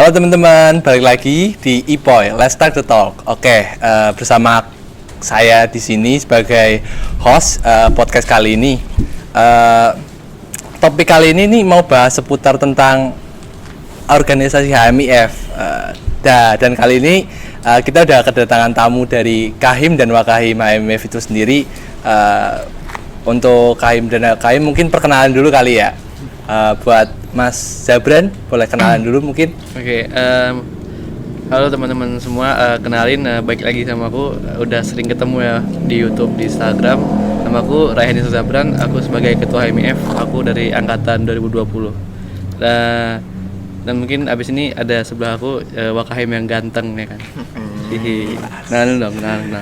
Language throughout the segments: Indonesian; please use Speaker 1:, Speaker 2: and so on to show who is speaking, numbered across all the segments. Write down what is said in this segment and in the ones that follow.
Speaker 1: Halo teman-teman, balik lagi di Ipoy, Let's Start the Talk. Bersama saya di sini sebagai host podcast kali ini. Topik kali ini nih mau bahas seputar tentang organisasi HMIF. Dan kali ini kita udah kedatangan tamu dari Kahim dan Wakahim HMIF itu sendiri. Untuk Kahim dan Wakahim mungkin perkenalan dulu kali ya. Buat Mas Zabran, boleh kenalan dulu mungkin?
Speaker 2: Halo teman-teman semua, kenalin baik lagi sama aku, udah sering ketemu ya di YouTube, di Instagram. Nama aku Raihan Yusuf Zabran, aku sebagai ketua HMIF, aku dari angkatan 2020. Dan mungkin abis ini ada sebelah aku Wakahim yang ganteng ya kan. Kenalin dong, kenalin.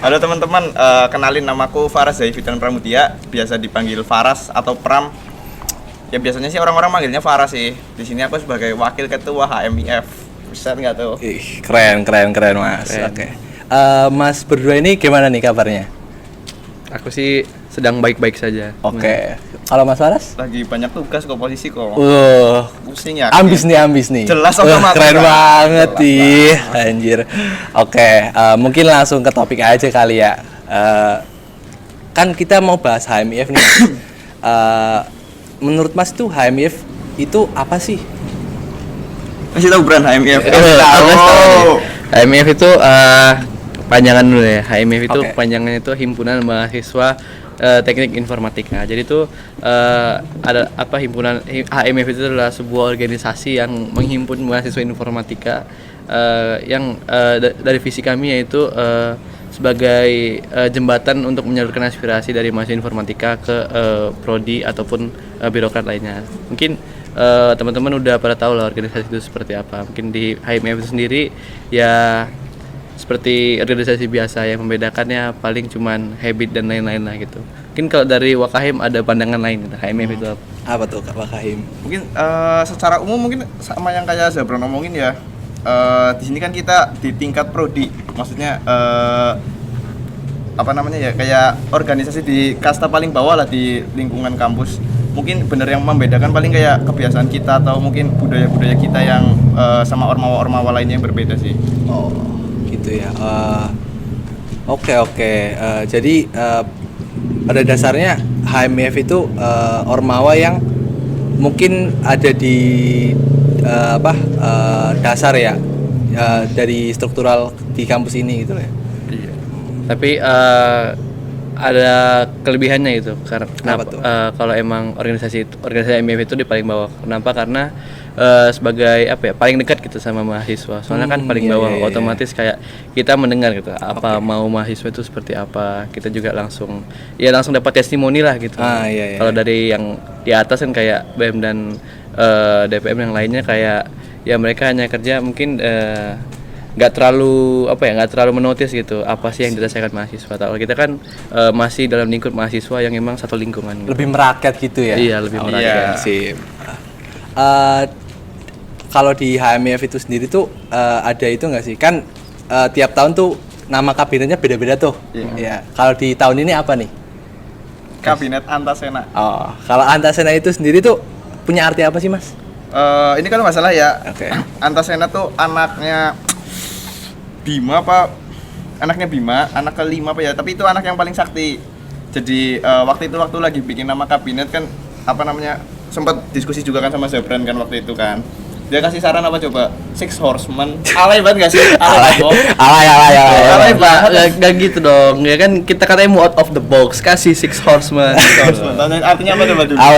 Speaker 3: Halo teman-teman, kenalin namaku Faras Zaifidan Pramudia, biasa dipanggil Faras atau Pram. Ya biasanya sih orang-orang manggilnya Farah sih. Di sini aku sebagai wakil ketua HMIF. Bisa nggak tuh?
Speaker 1: Keren Mas. Keren. Mas berdua ini gimana nih kabarnya?
Speaker 2: Aku sih sedang baik-baik saja.
Speaker 1: Kalau Mas Faras?
Speaker 3: Lagi banyak tugas komposisi kok. Pusing ya.
Speaker 1: Ambis nih.
Speaker 3: Jelas otomatis.
Speaker 1: Keren banget nih, anjir. Mungkin langsung ke topik aja kali ya. Kan kita mau bahas HMIF nih. Menurut Mas tuh HMIF itu apa sih?
Speaker 3: Masih tahu brand HMIF?
Speaker 2: HMIF itu panjangan dulu ya. HMIF itu panjangannya itu Himpunan Mahasiswa Teknik Informatika. Jadi itu ada apa himpunan HMIF itu adalah sebuah organisasi yang menghimpun mahasiswa informatika yang dari visi kami yaitu sebagai jembatan untuk menyalurkan aspirasi dari mahasiswa informatika ke prodi ataupun birokrat lainnya. Mungkin teman-teman udah pada tahu lah organisasi itu seperti apa. Mungkin di HMIF itu sendiri ya seperti organisasi biasa, yang membedakannya paling cuman habit dan lain-lain lah gitu. Mungkin kalau dari Wakahim ada pandangan lain gitu, HMIF itu apa?
Speaker 1: Apa tuh Kak Wakahim?
Speaker 3: Mungkin secara umum mungkin sama yang kayak Zabran ngomongin ya. Di sini kan kita di tingkat prodi, maksudnya kayak organisasi di kasta paling bawah lah di lingkungan kampus. Mungkin bener yang membedakan paling kayak kebiasaan kita atau mungkin budaya-budaya kita yang sama ormawa-ormawa lainnya yang berbeda sih.
Speaker 1: Oh, gitu ya. Jadi pada dasarnya HMIF itu ormawa yang mungkin ada di dasar ya, dari struktural di kampus ini gitu ya.
Speaker 2: Iya. Tapi ada kelebihannya gitu. Karena kalau emang organisasi HMIF itu di paling bawah. Kenapa? Karena sebagai paling dekat gitu sama mahasiswa. Soalnya kan paling bawah, otomatis kayak kita mendengar gitu apa mau mahasiswa itu seperti apa. Kita juga langsung dapat testimoni lah gitu. Kalau dari yang di atas kan kayak BEM dan DPM yang lainnya kayak ya mereka hanya kerja mungkin nggak terlalu menotis gitu apa sih yang dirasakan mahasiswa. Kalau kita kan masih dalam lingkup mahasiswa yang memang satu lingkungan gitu.
Speaker 1: Lebih merakyat gitu ya.
Speaker 2: Iya, lebih merakyat
Speaker 1: sih. Kalau di HMIF itu sendiri tuh ada itu nggak sih, kan tiap tahun tuh nama kabinetnya beda-beda tuh. Ya, kalau di tahun ini apa nih?
Speaker 3: Kabinet Antasena.
Speaker 1: Kalau Antasena itu sendiri tuh punya arti apa sih Mas?
Speaker 3: Ini kalau nggak salah ya, Antasena tuh anaknya Bima, anak kelima apa ya, tapi itu anak yang paling sakti. Jadi waktu lagi bikin nama kabinet kan sempat diskusi juga kan sama Zabran kan waktu itu kan. Dia kasih saran apa coba? Six Horsemen. Alay banget gak sih?
Speaker 1: Alay
Speaker 2: banget. Gak gitu dong. Ya kan kita katanya mau out of the box, kasih Six Horsemen.
Speaker 3: Artinya apa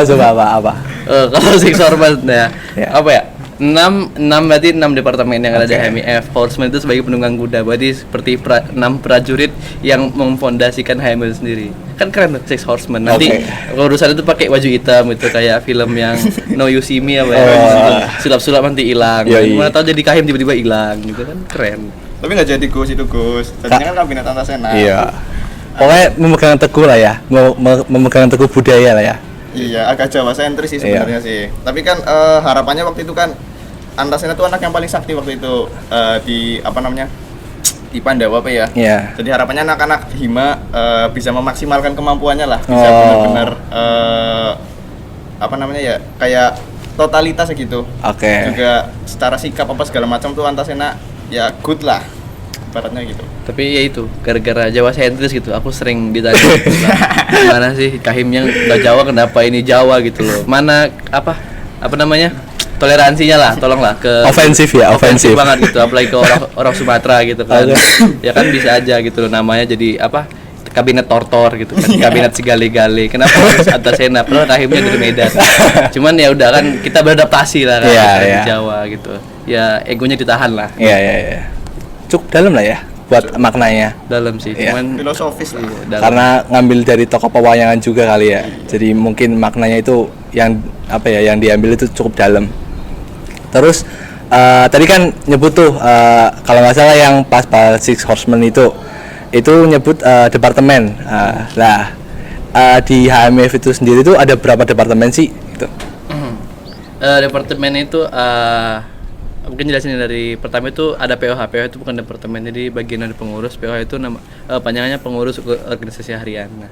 Speaker 3: coba?
Speaker 1: Apa?
Speaker 2: Kalau Six Horsemen ya. Apa ya? 6 berarti 6 departemen yang ada di HMIF. Horsemen itu sebagai penunggang kuda, berarti seperti 6 prajurit yang memfondasikan HMIF sendiri. Kan keren tuh, Six Horsemen. Nanti urusan itu pakai baju hitam gitu kayak film yang No You See Me sulap-sulap nanti hilang. Mana tahu jadi Kahim tiba-tiba hilang gitu kan, keren.
Speaker 3: Tapi nggak jadi Gus itu Gus. Jadinya kan kabinet Antasena.
Speaker 1: Iya. Pokoknya memegang teguh lah ya, memegang teguh budaya lah ya.
Speaker 3: Iya, agak Jawa sentris sih sebenarnya sih. Tapi kan harapannya waktu itu kan Antasena tuh anak yang paling sakti waktu itu di Pandawa apa ya. Jadi harapannya anak-anak Hima bisa memaksimalkan kemampuannya lah, bisa benar-benar kayak totalitas gitu.
Speaker 1: Oke.
Speaker 3: Juga secara sikap apa segala macam tuh Antasena ya good lah. Ibaratnya gitu.
Speaker 2: Tapi ya itu gara-gara Jawa sentris gitu aku sering ditanya gitu lah, gimana sih Kahimnya nggak Jawa, kenapa ini Jawa gitu loh, mana apa namanya toleransinya lah, tolonglah ke
Speaker 1: Ofensif
Speaker 2: banget gitu, apalagi ke orang Sumatera gitu kan. Ya kan bisa aja gitu loh, namanya jadi apa, kabinet tortor gitu kan, kabinet segale-gale, kenapa harus Antasena, padahal Kahimnya dari Medan. Cuman ya udah kan kita beradaptasi lah kan, di Jawa gitu ya, egonya ditahan lah.
Speaker 1: Iya. Cukup dalam lah ya buat maknanya.
Speaker 2: Dalam sih, cuman
Speaker 3: filosofis lah.
Speaker 2: dalam.
Speaker 1: Karena ngambil dari tokoh pewayangan juga kali ya. Jadi mungkin maknanya itu yang apa ya, yang diambil itu cukup dalam. Terus tadi kan nyebut tuh kalau nggak salah yang pas Six Horsemen itu nyebut departemen. Di HMF itu sendiri tuh ada berapa departemen sih gitu?
Speaker 2: Departemen itu mungkin jelasin dari pertama itu ada POH. POH itu bukan departemen, jadi bagian dari pengurus. POH itu nama panjangannya pengurus organisasi harian. Nah,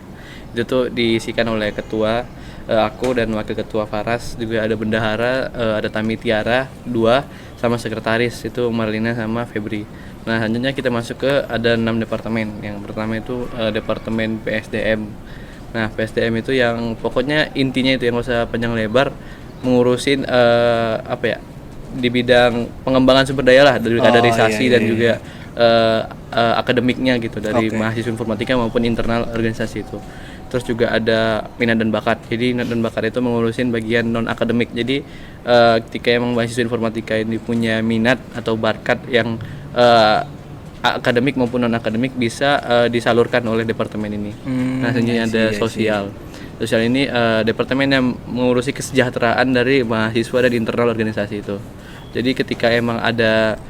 Speaker 2: itu tuh diisikan oleh ketua, aku dan wakil ketua Faras, juga ada bendahara, ada Tami Tiara 2 sama sekretaris itu Marlina sama Febri. Nah, selanjutnya kita masuk ke ada 6 departemen. Yang pertama itu departemen PSDM. Nah, PSDM itu yang pokoknya intinya itu yang nggak usah panjang lebar, mengurusin apa ya, di bidang pengembangan sumber daya lah, dari kaderisasi dan juga akademiknya gitu, dari mahasiswa informatika maupun internal organisasi itu. Terus juga ada minat dan bakat. Jadi minat dan bakat itu mengurusin bagian non akademik. Jadi ketika emang mahasiswa informatika ini punya minat atau bakat yang akademik maupun non akademik bisa disalurkan oleh departemen ini. Nah, selanjutnya ada sosial. Sosial ini departemen yang mengurusi kesejahteraan dari mahasiswa dan internal organisasi itu. Jadi ketika emang ada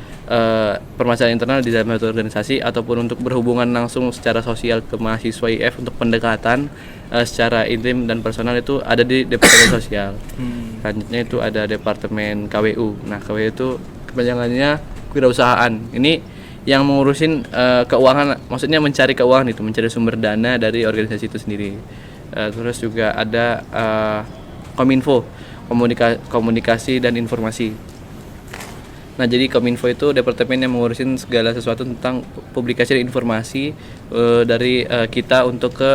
Speaker 2: permasalahan internal di dalam satu organisasi ataupun untuk berhubungan langsung secara sosial ke mahasiswa IF untuk pendekatan secara intim dan personal, itu ada di departemen sosial. Selanjutnya itu ada departemen KWU. Nah, KWU itu kepanjangannya kewirausahaan. Ini yang mengurusin keuangan, maksudnya mencari keuangan itu, mencari sumber dana dari organisasi itu sendiri. Terus juga ada Kominfo, komunikasi dan informasi. Nah, jadi Kominfo itu departemen yang mengurusin segala sesuatu tentang publikasi dan informasi dari kita untuk ke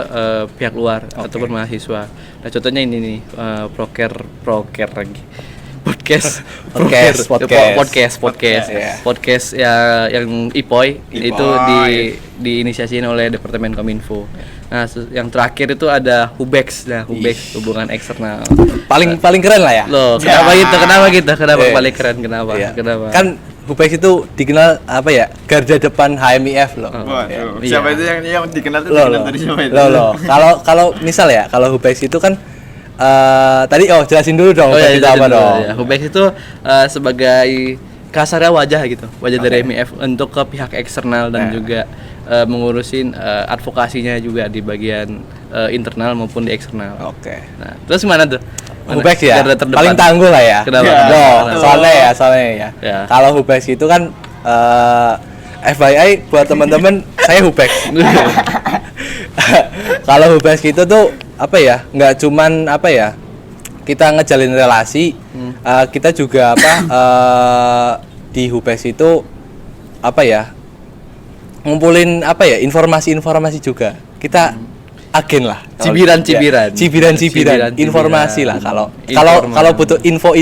Speaker 2: pihak luar ataupun mahasiswa. Nah, contohnya ini nih, proker lagi. Podcast ya, yang IPOI itu diinisiasiin oleh departemen Kominfo. Nah, yang terakhir itu ada Hubex. Nah, Hubex hubungan eksternal.
Speaker 1: Paling keren lah ya.
Speaker 2: Loh, kenapa gitu? Kenapa paling keren? Kenapa?
Speaker 1: Kan Hubex itu dikenal apa ya? Garda depan HMIF loh.
Speaker 3: Waduh, siapa itu yang dikenal tuh dikenal dari siapa itu?
Speaker 1: Kalau misal ya, kalau Hubex itu kan tadi jelasin dulu dong
Speaker 2: itu
Speaker 1: apa dong.
Speaker 2: Ya. Hubex itu sebagai kasarnya wajah gitu, dari MIF untuk ke pihak eksternal dan juga mengurusin advokasinya juga di bagian internal maupun di eksternal. Nah, terus mana tuh?
Speaker 1: Hubex ya, paling tangguh lah ya.
Speaker 2: Kenapa?
Speaker 1: Soalnya ya. Kalau Hubex itu kan FYI buat teman-teman, saya Hubex. Kalau Hubex itu tuh apa ya, nggak cuman apa ya, kita ngejalin relasi, kita juga di Hubex itu apa ya, ngumpulin apa ya, informasi juga. Kita agen lah, cibiran informasi lah. Kalau butuh info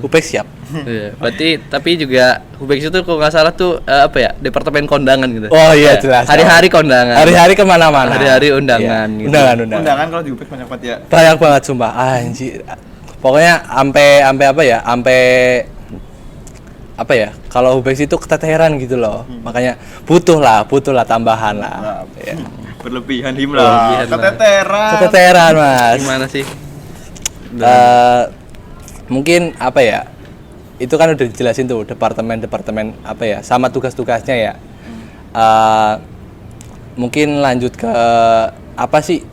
Speaker 1: Hubex siap.
Speaker 2: Iya, berarti tapi juga Hubex itu kalau nggak salah tuh apa ya, departemen kondangan gitu.
Speaker 1: Oh iya, jelas.
Speaker 2: Hari-hari kondangan.
Speaker 1: Hari-hari kemana-mana.
Speaker 2: Hari-hari undangan.
Speaker 1: Iya.
Speaker 2: Gitu.
Speaker 3: Undangan kalau di Hubex banyak banget ya.
Speaker 1: Banyak banget sumpah. Anjir. Pokoknya sampai apa ya? Sampai apa ya? Kalau Hubex itu keteteran gitu loh. Makanya butuh lah tambahan lah. Ya.
Speaker 3: Berlebihan lah. Keteteran, Mas.
Speaker 2: Gimana sih?
Speaker 1: Mungkin apa ya? Itu kan udah dijelasin tuh departemen apa ya, sama tugas-tugasnya ya. Mungkin lanjut ke apa sih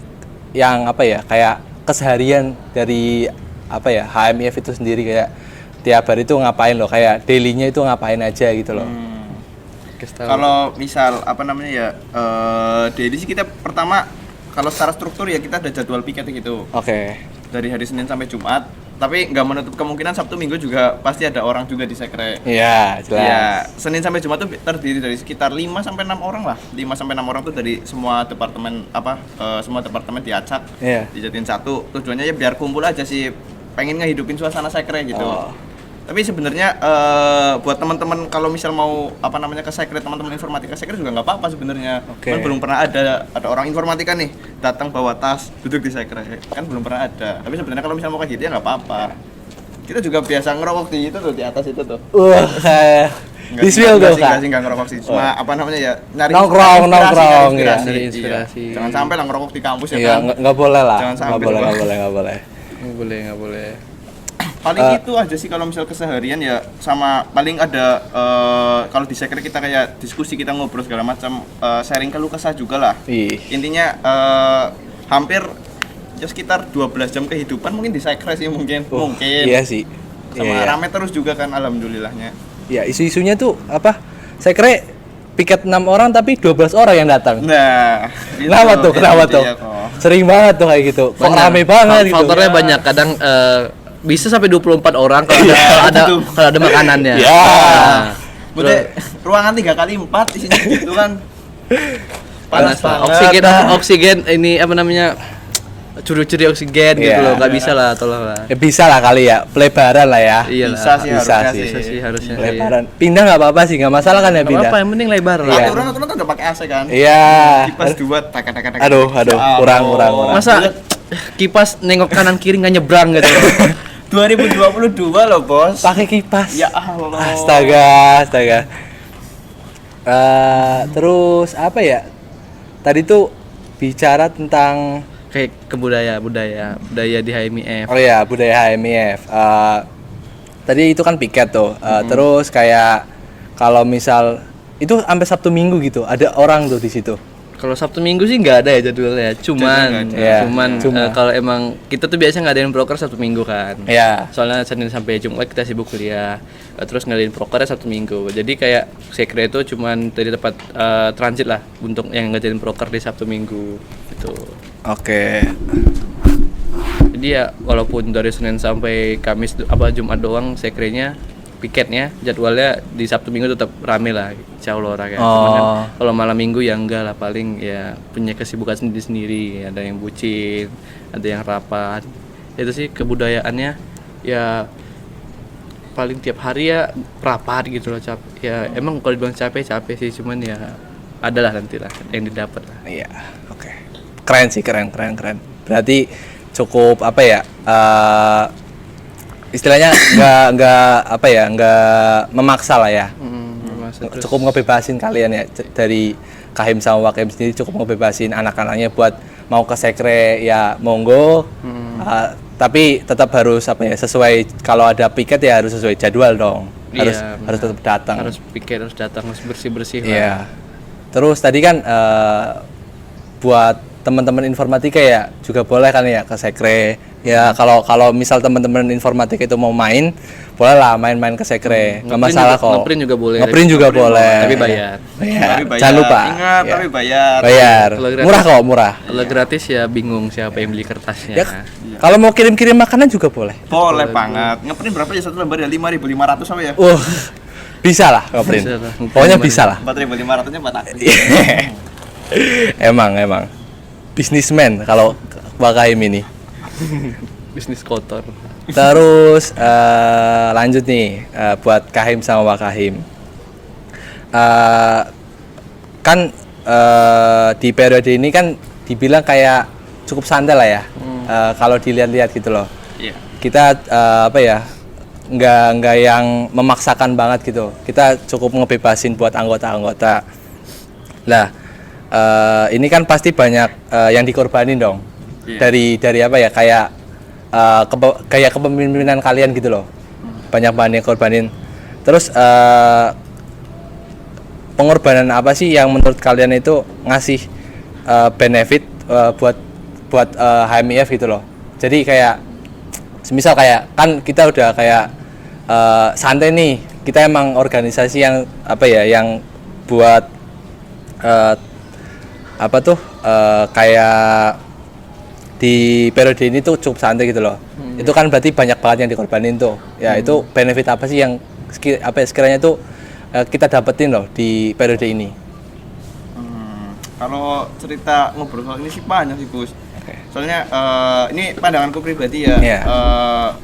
Speaker 1: yang apa ya, kayak keseharian dari apa ya, HMIF itu sendiri, kayak tiap hari itu ngapain loh, kayak daily-nya itu ngapain aja gitu loh.
Speaker 3: Kalau misal apa namanya ya, daily sih kita pertama kalau secara struktur ya kita ada jadwal piket gitu.
Speaker 1: Oke.
Speaker 3: Dari hari Senin sampai Jumat tapi nggak menutup kemungkinan Sabtu Minggu juga pasti ada orang juga di sekre.
Speaker 1: Iya, jelas.
Speaker 3: Ya, Senin sampai Jumat tuh terdiri dari sekitar 5 sampai 6 orang lah. 5 sampai 6 orang tuh dari semua departemen semua departemen diacak.
Speaker 1: Iya.
Speaker 3: Dijadiin satu. Tujuannya ya biar kumpul aja sih. Pengen ngehidupin suasana sekre gitu.
Speaker 1: Oh.
Speaker 3: Tapi sebenarnya buat teman-teman kalau misal mau ke sekre, teman-teman informatika sekre juga nggak apa-apa sebenarnya.
Speaker 1: Oke.
Speaker 3: Kan belum pernah ada orang informatika nih datang bawa tas duduk di sekre. Kan belum pernah ada. Tapi sebenarnya kalau misal mau kayak gitu ya nggak apa-apa. Kita juga biasa ngerokok di itu tuh, di atas itu tuh.
Speaker 1: Di spill tuh, Kak.
Speaker 3: Nggak ngerokok sih. Cuma nyari
Speaker 1: Nongkrong
Speaker 3: inspirasi,
Speaker 1: ya.
Speaker 2: Inspirasi.
Speaker 3: Iya. Jangan sampai lah ngerokok di kampus ya
Speaker 1: Iya,
Speaker 3: kan.
Speaker 1: nggak boleh lah.
Speaker 3: Jangan sampai,
Speaker 1: Nggak boleh.
Speaker 2: Nggak boleh.
Speaker 3: Paling itu aja sih kalau misal keseharian ya, sama paling ada kalau di sekre kita kayak diskusi, kita ngobrol segala macam, sharing keluh kesah juga lah. Intinya hampir ya sekitar 12 jam kehidupan mungkin di sekre sih mungkin.
Speaker 1: Iya sih.
Speaker 3: Sama rame terus juga kan alhamdulillahnya.
Speaker 1: Ya, isu-isunya tuh apa? Saya kira piket 6 orang tapi 12 orang yang datang.
Speaker 3: Nah,
Speaker 1: Kenapa tuh?
Speaker 3: Ya,
Speaker 1: Sering banget tuh kayak gitu. Kok rame banget gitu.
Speaker 2: Faktornya banyak, kadang bisa sampai 24 orang kalau ada makanannya.
Speaker 1: Ya.
Speaker 3: Bude, ruangan 3x4 isinya gitu kan.
Speaker 2: Panas lah.
Speaker 3: banget.
Speaker 2: Oksigen ini apa namanya? Curi-curi oksigen gitu loh. Enggak bisa lah, tolonglah.
Speaker 1: Ya, bisa lah kali ya, pelebaran lah ya.
Speaker 2: Iya
Speaker 3: Bisa
Speaker 2: lah.
Speaker 3: sih,
Speaker 1: Bisa
Speaker 3: harusnya
Speaker 1: sih.
Speaker 2: Harusnya.
Speaker 1: Lebaran. Pindah nggak apa-apa sih, nggak masalah kan ya pindah.
Speaker 2: Apa yang penting lebar lah.
Speaker 1: Iya.
Speaker 3: Aturan kan udah pakai AC kan.
Speaker 1: Iya.
Speaker 3: Kipas 2 tak.
Speaker 1: Aduh, kurang.
Speaker 2: Masa kipas nengok kanan kiri nggak nyebrang gitu.
Speaker 3: 2022 loh, Bos.
Speaker 1: Pakai kipas.
Speaker 3: Ya Allah.
Speaker 1: Astaga. Terus apa ya? Tadi tuh bicara tentang
Speaker 2: Kayak budaya di HMIF.
Speaker 1: oh ya, budaya HMIF. Tadi itu kan piket tuh. Terus kayak kalau misal itu sampai Sabtu Minggu gitu, ada orang tuh di situ.
Speaker 2: Kalau Sabtu Minggu sih nggak ada ya jadwalnya. Cuman
Speaker 1: Ya,
Speaker 2: kalau emang kita tuh biasa ngadain proker Sabtu Minggu kan.
Speaker 1: Ya.
Speaker 2: Soalnya Senin sampai Jumat kita sibuk kuliah. Terus ngadain prokernya Sabtu Minggu. Jadi kayak sekre itu cuman dari tempat transit lah untuk yang ngadain proker di Sabtu Minggu gitu.
Speaker 1: Oke.
Speaker 2: Jadi ya walaupun dari Senin sampai Kamis Jumat doang sekrenya, piketnya jadwalnya di Sabtu Minggu tetap rame lah, insya Allah orang ya. Cuman kan kalau malam Minggu ya enggak lah, paling ya punya kesibukan sendiri-sendiri. Ada yang bucin, ada yang rapat. Itu sih kebudayaannya ya, paling tiap hari ya rapat gitu loh. Ya emang kalau dibilang capek sih, cuman ya adalah nanti lah yang didapat lah.
Speaker 1: Iya, oke. Keren sih, keren. Berarti cukup apa ya? Istilahnya nggak memaksa lah ya. Cukup ngebebasin kalian ya, dari Kahim sama Wakim sendiri cukup ngebebasin anak-anaknya buat mau ke sekre ya monggo. Tapi tetap harus sesuai, kalau ada piket ya harus sesuai jadwal dong. Harus tetap datang.
Speaker 2: Harus piket, harus datang, harus bersih-bersih lah.
Speaker 1: Iya. Terus tadi kan buat teman-teman informatika ya juga boleh kan ya ke sekre. Ya kalau misal teman-teman informatika itu mau main, boleh lah main-main ke sekre. Nggak masalah kok.
Speaker 2: Ngeprint juga boleh.
Speaker 1: Ngeprint juga boleh.
Speaker 2: Tapi bayar.
Speaker 1: Jangan lupa.
Speaker 3: Ingat,
Speaker 1: Ya.
Speaker 3: tapi bayar.
Speaker 2: Kalau gratis-
Speaker 1: Murah kok, murah.
Speaker 2: Kalau gratis ya bingung siapa yang beli kertasnya.
Speaker 1: Ya, kalau mau kirim-kirim makanan juga boleh.
Speaker 3: Boleh banget. Ngeprint berapa ya satu lembar ya? 5.500 apa ya?
Speaker 1: Bisa lah ngeprint.
Speaker 2: Bisa lah.
Speaker 1: Pokoknya bisa lah.
Speaker 3: 4.500-nya buat aku.
Speaker 1: Emang bisnismen kalau Wakahim ini.
Speaker 2: Bisnis kotor.
Speaker 1: Terus lanjut nih buat Kahim sama Wakahim. Kan di periode ini kan dibilang kayak cukup santai lah ya. Kalau dilihat-lihat gitu loh.
Speaker 3: Iya.
Speaker 1: Kita nggak yang memaksakan banget gitu. Kita cukup ngebebasin buat anggota-anggota. Lah, ini kan pasti banyak yang dikorbanin dong.
Speaker 3: Iya.
Speaker 1: Dari apa ya, kayak kepemimpinan kalian gitu loh. Banyak yang korbanin. Terus pengorbanan apa sih yang menurut kalian itu ngasih benefit buat HMIF gitu loh. Jadi kayak semisal kayak kan kita udah kayak santai nih, kita emang organisasi yang yang buat kayak di periode ini tuh cukup santai gitu loh. Itu kan berarti banyak banget yang dikorbanin tuh. Ya itu benefit apa sih yang sekiranya tuh kita dapetin loh di periode ini?
Speaker 3: Kalau cerita ngobrol soal ini sih banyak sih Gus.
Speaker 1: Oke.
Speaker 3: Soalnya ini pandanganku pribadi ya.
Speaker 1: Iya.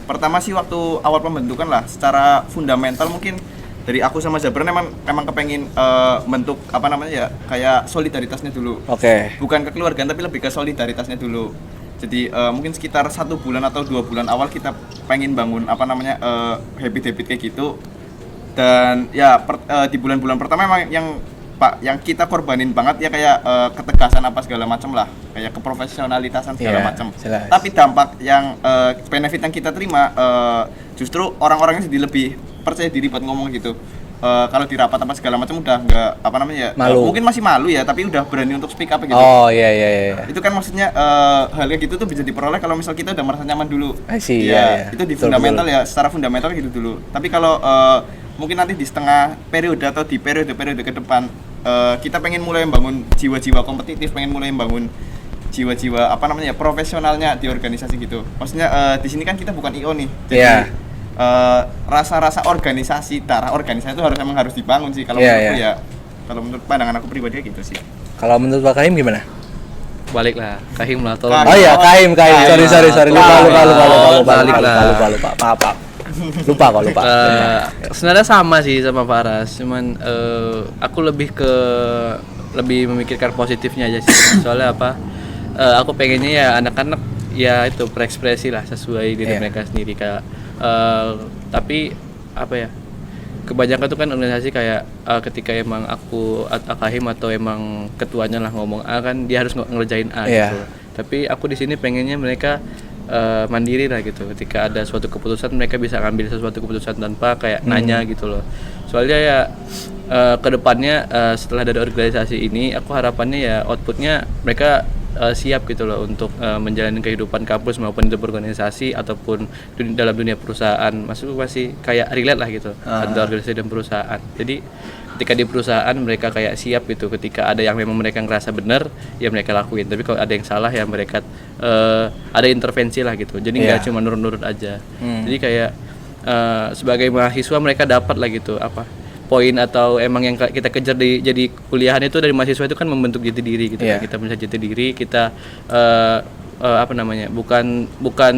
Speaker 3: Pertama sih waktu awal pembentukan lah, secara fundamental mungkin dari aku sama Zabran emang kepengen bentuk apa namanya ya, kayak solidaritasnya dulu.
Speaker 1: Oke.
Speaker 3: Bukan kekeluargaan tapi lebih ke solidaritasnya dulu. Jadi mungkin sekitar 1 bulan atau 2 bulan awal kita pengen bangun apa namanya habit-habit kayak gitu. Dan ya di bulan-bulan pertama emang yang kita korbanin banget ya kayak ketegasan apa segala macam lah, kayak keprofesionalitasan segala macam. Tapi dampak yang benefit yang kita terima justru orang-orangnya jadi lebih percaya diri buat ngomong gitu. Kalau di rapat apa segala macam udah nggak apa namanya ya, mungkin masih malu ya, tapi udah berani untuk speak up gitu.
Speaker 1: Oh iya.
Speaker 3: Itu kan maksudnya hal kayak gitu tuh bisa diperoleh kalau misal kita udah merasa nyaman dulu.
Speaker 1: Iya.
Speaker 3: Itu di fundamental ya, secara fundamental gitu dulu. Tapi kalau mungkin nanti di setengah periode atau di periode ke depan kita pengen mulai membangun jiwa-jiwa kompetitif, pengen mulai membangun jiwa-jiwa apa namanya profesionalnya di organisasi gitu. Maksudnya di sini kan kita bukan IO nih. Jadi rasa-rasa organisasi, darah organisasi itu harus dibangun sih kalau menurutku ya. Kalau menurut pandangan aku pribadi gitu sih.
Speaker 1: Kalau menurut Pak Kahim gimana?
Speaker 2: Balik lah, Kahim lah tolong.
Speaker 1: Oh iya, Kahim. Sorry. Lupa. Maaf. Lupa.
Speaker 2: Sebenarnya sama sih sama Faras, cuman aku lebih memikirkan positifnya aja sih. Soalnya apa? Aku pengennya ya anak-anak ya itu berekspresi lah sesuai diri mereka sendiri kayak tapi apa ya, kebanyakan tuh kan organisasi kayak ketika emang aku Kahim atau emang ketuanya lah ngomong A kan dia harus ngerjain A gitu. Tapi aku di sini pengennya mereka mandiri lah gitu. Ketika ada suatu keputusan mereka bisa ngambil sesuatu keputusan tanpa kayak nanya gitu loh. Soalnya ya kedepannya setelah dari organisasi ini aku harapannya ya outputnya mereka siap gitu loh untuk menjalani kehidupan kampus maupun hidup organisasi ataupun dalam dunia perusahaan. Maksudku masih kayak relate lah gitu antara organisasi dan perusahaan. Jadi ketika di perusahaan mereka kayak siap gitu, ketika ada yang memang mereka ngerasa benar ya mereka lakuin, tapi kalau ada yang salah ya mereka ada intervensi lah gitu. Jadi nggak cuma nurut-nurut aja. Jadi kayak sebagai mahasiswa mereka dapat lah gitu apa poin atau emang yang kita kejar jadi kuliahan itu dari mahasiswa itu kan membentuk jati diri gitu. Kita bisa jati diri, kita apa namanya, bukan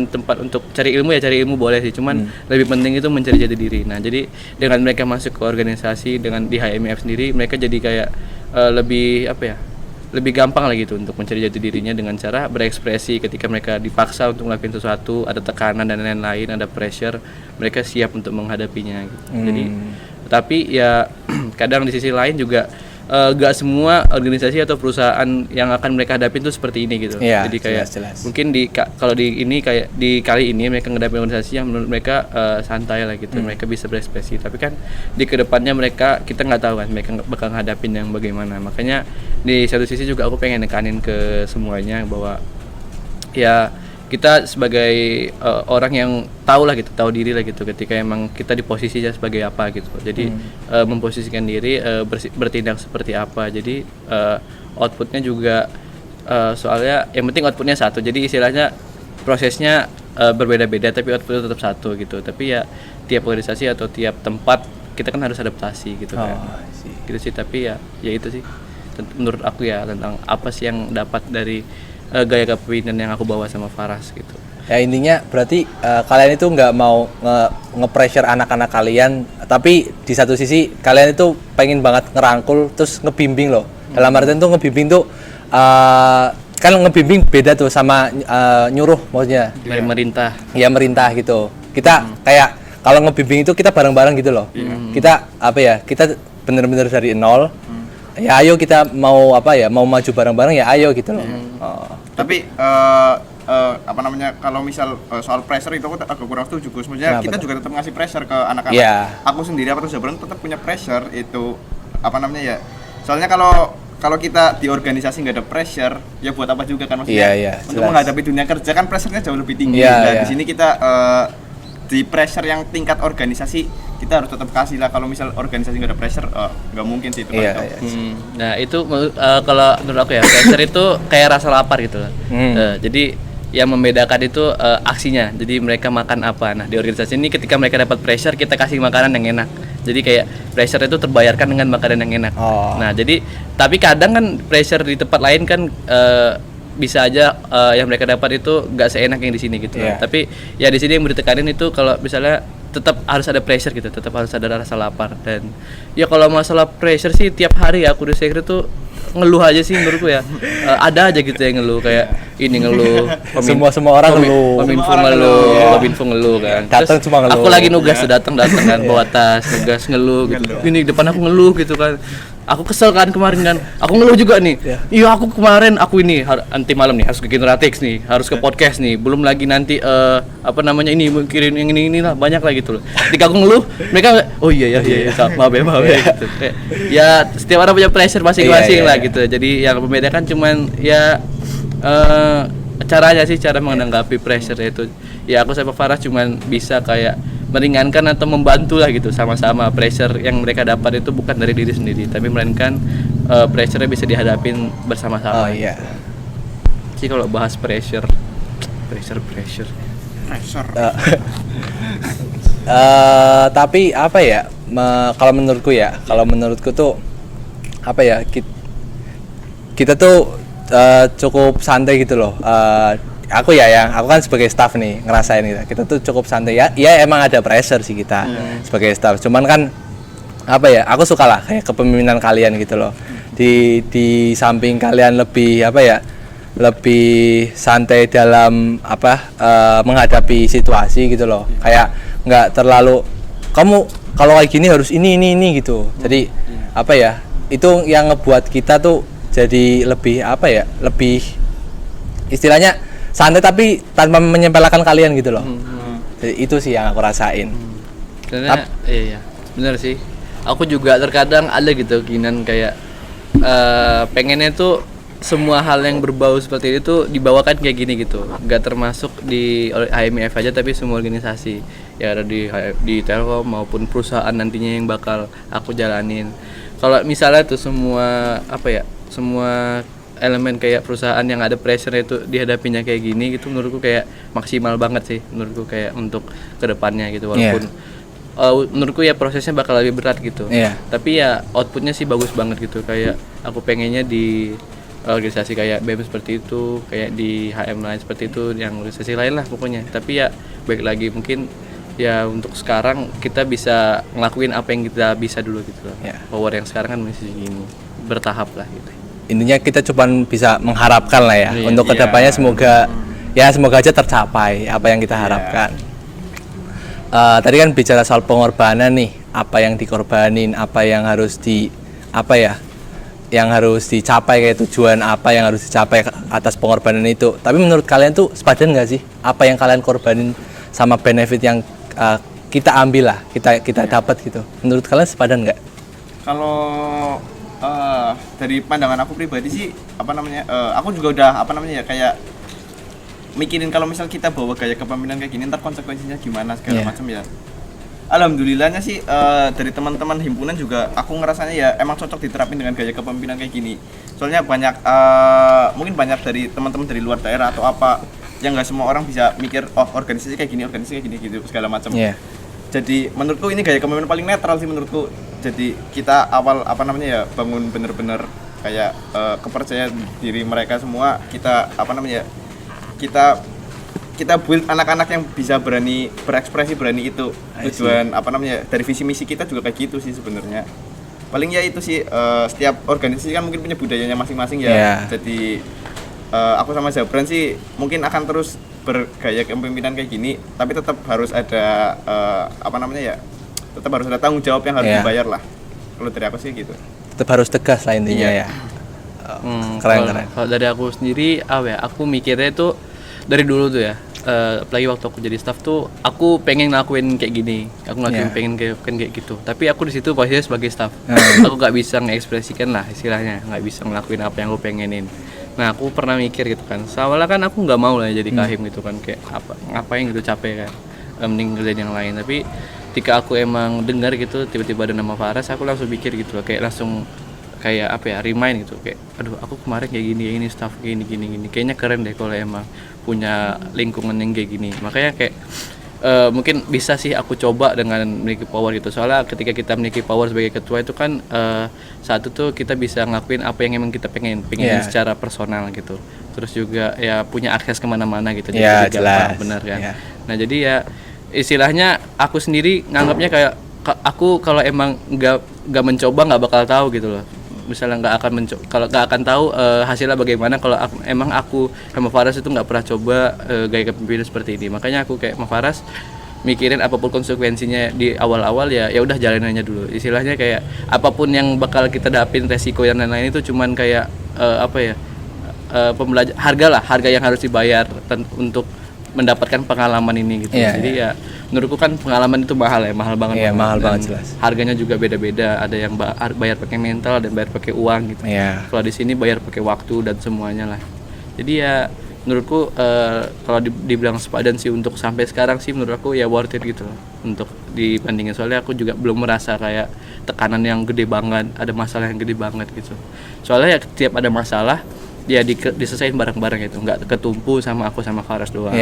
Speaker 2: tempat untuk cari ilmu boleh sih, cuman lebih penting itu mencari jati diri. Nah jadi dengan mereka masuk ke organisasi dengan di HMIF sendiri mereka jadi kayak lebih apa ya, lebih gampang lah gitu untuk mencari jati dirinya dengan cara berekspresi. Ketika mereka dipaksa untuk melakukan sesuatu, ada tekanan dan lain-lain, ada pressure, mereka siap untuk menghadapinya gitu. Jadi tapi ya kadang di sisi lain juga gak semua organisasi atau perusahaan yang akan mereka hadapi itu seperti ini gitu. Jadi kayak jelas. Mungkin kalau di ini kayak di kali ini mereka menghadapi organisasi yang menurut mereka santai lah gitu. Mereka bisa berekspresi, tapi kan di kedepannya kita nggak tahu kan mereka bakal ngadapin yang bagaimana. Makanya di satu sisi juga aku pengen nekanin ke semuanya bahwa ya kita sebagai orang yang tahu lah gitu, tahu diri lah gitu ketika emang kita di posisinya sebagai apa gitu. Jadi memposisikan diri, bertindak seperti apa. Jadi outputnya juga soalnya yang penting outputnya satu. Jadi istilahnya prosesnya berbeda-beda tapi outputnya tetap satu gitu. Tapi ya tiap organisasi atau tiap tempat kita kan harus adaptasi gitu kan. Gitu sih, tapi ya itu sih menurut aku ya tentang apa sih yang dapat dari gaya kepemimpinan yang aku bawa sama Faras gitu.
Speaker 1: Ya intinya berarti kalian itu nggak mau nge-pressure anak-anak kalian, tapi di satu sisi kalian itu pengen banget ngerangkul terus ngebimbing loh. Dalam artian tuh ngebimbing tuh kan ngebimbing beda tuh sama nyuruh, maksudnya
Speaker 2: dari merintah.
Speaker 1: Ya merintah gitu. Kita kayak kalau ngebimbing itu kita bareng-bareng gitu loh. Kita apa ya? Kita bener-bener dari nol. Ya ayo kita mau apa ya? Mau maju bareng-bareng ya ayo gitu loh.
Speaker 3: Tapi apa namanya, kalau misal soal pressure itu aku agak kurang setuju Gus. Maksudnya kita juga tetap ngasih pressure ke anak-anak. Aku sendiri atau Zabran tetap punya pressure itu apa namanya ya. Soalnya kalau kita di organisasi nggak ada pressure ya buat apa juga kan, maksudnya untuk menghadapi dunia kerja kan pressure-nya jauh lebih tinggi. Di sini kita di pressure yang tingkat organisasi kita harus tetap kasih lah. Kalau misal organisasi nggak ada pressure nggak mungkin sih itu.
Speaker 2: Nah itu kalau menurut aku ya pressure itu kayak rasa lapar gitu. Jadi yang membedakan itu aksinya. Jadi mereka makan apa. Nah, di organisasi ini ketika mereka dapat pressure, kita kasih makanan yang enak. Jadi kayak pressure itu terbayarkan dengan makanan yang enak. Nah, jadi tapi kadang kan pressure di tempat lain kan bisa aja yang mereka dapat itu nggak seenak yang di sini gitu. Tapi ya di sini yang ditekanin itu kalau misalnya tetap harus ada pressure gitu, tetap harus ada rasa lapar. Dan ya kalau masalah pressure sih tiap hari ya aku di sekre tuh ngeluh aja sih menurutku ya. Ada aja gitu yang ngeluh kayak ini ngeluh.
Speaker 1: Semua orang ngeluh.
Speaker 2: Kominfo ngeluh kan.
Speaker 1: Datang cuma ngeluh.
Speaker 2: Aku lagi nugas datang kan bawa tas, nugas ngeluh gitu. Ini depan aku ngeluh gitu kan. Aku kesel kan kemarin kan. Aku ngeluh juga nih. Iya aku kemarin ini nanti malam nih harus ke Kinratix nih, harus ke podcast nih. Belum lagi nanti ini mikirin yang ini lah banyak lah gitu loh. Ketika aku ngeluh, mereka oh iya maaf ya gitu. Kayak, ya setiap orang punya pressure masing-masing lah gitu. Jadi yang membedakan cuman ya caranya sih, cara menanggapi pressure itu. Ya aku sama Farah cuman bisa kayak meringankan atau membantu lah gitu, sama-sama. Pressure yang mereka dapat itu bukan dari diri sendiri, tapi melainkan pressure-nya bisa dihadapin bersama-sama. Sih kalau bahas pressure.
Speaker 1: Tapi apa ya? Kalau menurutku tuh apa ya? Kita tuh cukup santai gitu loh. Aku kan sebagai staff nih ngerasain gitu. Kita tuh cukup santai ya. Ya emang ada pressure sih kita sebagai staff. Cuman kan apa ya? Aku suka lah kayak kepemimpinan kalian gitu loh. Di samping kalian lebih lebih santai dalam menghadapi situasi gitu loh. Kayak nggak terlalu kamu kalau kayak gini harus ini gitu. Jadi itu yang ngebuat kita tuh jadi lebih lebih istilahnya santai tapi tanpa menyepelekan kalian gitu loh. Jadi itu sih yang aku rasain.
Speaker 2: Karena iya benar sih. Aku juga terkadang ada gitu keinginan kayak pengennya tuh semua hal yang berbau seperti itu dibawakan kayak gini gitu. Gak termasuk di HMIF aja tapi semua organisasi. Ya ada di Telkom maupun perusahaan nantinya yang bakal aku jalanin. Kalau misalnya tuh semua semua elemen kayak perusahaan yang ada pressure itu dihadapinya kayak gini gitu, menurutku kayak maksimal banget sih menurutku kayak untuk kedepannya gitu. Walaupun menurutku ya prosesnya bakal lebih berat gitu, tapi ya outputnya sih bagus banget gitu. Kayak aku pengennya di organisasi kayak BEM seperti itu, kayak di HM lain seperti itu, yang organisasi lain lah pokoknya. Tapi ya baik lagi mungkin ya untuk sekarang kita bisa ngelakuin apa yang kita bisa dulu gitu loh. Power yang sekarang kan masih gini, bertahap lah gitu.
Speaker 1: Intinya kita cuma bisa mengharapkan lah ya untuk kedepannya semoga aja tercapai apa yang kita harapkan. Tadi kan bicara soal pengorbanan nih, apa yang dikorbanin, apa yang harus yang harus dicapai, kayak tujuan apa yang harus dicapai atas pengorbanan itu. Tapi menurut kalian tuh sepadan nggak sih apa yang kalian korbanin sama benefit yang kita ambil lah, kita dapat gitu? Menurut kalian sepadan nggak?
Speaker 3: Kalau dari pandangan aku pribadi sih aku juga udah kayak mikirin kalau misal kita bawa gaya kepemimpinan kayak gini ntar konsekuensinya gimana segala macam ya. Alhamdulillahnya sih dari teman-teman himpunan juga aku ngerasanya ya emang cocok diterapin dengan gaya kepemimpinan kayak gini. Soalnya mungkin banyak dari teman-teman dari luar daerah atau apa yang nggak semua orang bisa mikir organisasi kayak gini gitu segala macam. Jadi menurutku ini gaya kepemimpinan paling netral sih menurutku. Jadi kita awal bangun bener-bener kayak kepercayaan diri mereka semua. Kita build anak-anak yang bisa berani berekspresi, berani itu. Tujuan dari visi misi kita juga kayak gitu sih sebenarnya. Paling ya itu sih setiap organisasi kan mungkin punya budayanya masing-masing ya. Jadi aku sama Zabran sih mungkin akan terus bergaya kepemimpinan kayak gini, tapi tetap harus ada tetap harus ada tanggung jawab yang harus dibayar lah. Kalau dari aku sih gitu. Tetap
Speaker 1: harus tegas lah intinya ya. Keren.
Speaker 2: Kalau dari aku sendiri, aku mikirnya itu dari dulu tuh ya. Apalagi waktu aku jadi staff tuh, aku pengen ngelakuin kayak gini. Aku pengen kayak gitu. Tapi aku di situ posisinya sebagai staff. Aku nggak bisa mengekspresikan lah istilahnya, nggak bisa ngelakuin apa yang aku pengenin. Nah aku pernah mikir gitu kan. Soalnya kan aku nggak mau lah jadi kahim gitu kan, kayak ngapain gitu capek kan. Mending kerjain yang lain. Tapi ketika aku emang dengar gitu tiba-tiba ada nama Faras, aku langsung pikir gitu loh, kayak langsung kayak apa ya, remind gitu, kayak aduh aku kemarin kayak gini staff gini kayaknya keren deh kalau emang punya lingkungan yang kayak gini. Makanya kayak mungkin bisa sih aku coba dengan memiliki power gitu. Soalnya ketika kita memiliki power sebagai ketua itu kan satu tuh kita bisa ngelakuin apa yang emang kita pengen secara personal gitu. Terus juga ya punya akses kemana-mana gitu. Jadi gampang, benar kan. Nah jadi ya istilahnya aku sendiri nganggapnya kayak aku kalau emang nggak mencoba nggak bakal tahu gitu loh. Misalnya nggak akan tahu hasilnya bagaimana kalau aku sama Faras itu nggak pernah coba gaya kepemimpinan seperti ini. Makanya aku kayak sama Faras mikirin apapun konsekuensinya di awal-awal ya udah jalanin aja dulu. Istilahnya kayak apapun yang bakal kita dapin, resiko dan lain-lain itu cuman kayak pembelajaran, harga yang harus dibayar untuk mendapatkan pengalaman ini gitu. Jadi ya menurutku kan pengalaman itu mahal banget.
Speaker 1: Iya, mahal banget jelas.
Speaker 2: Harganya juga beda-beda, ada yang bayar pakai mental, ada yang bayar pakai uang gitu. Kalau di sini bayar pakai waktu dan semuanya lah. Jadi ya menurutku kalau dibilang sepadan sih untuk sampai sekarang sih menurut aku ya worth it gitu loh untuk dibandingin. Soalnya aku juga belum merasa kayak tekanan yang gede banget, ada masalah yang gede banget gitu. Soalnya ya setiap ada masalah dia diselesain bareng-bareng gitu, nggak ketumpu sama aku sama Faras doang.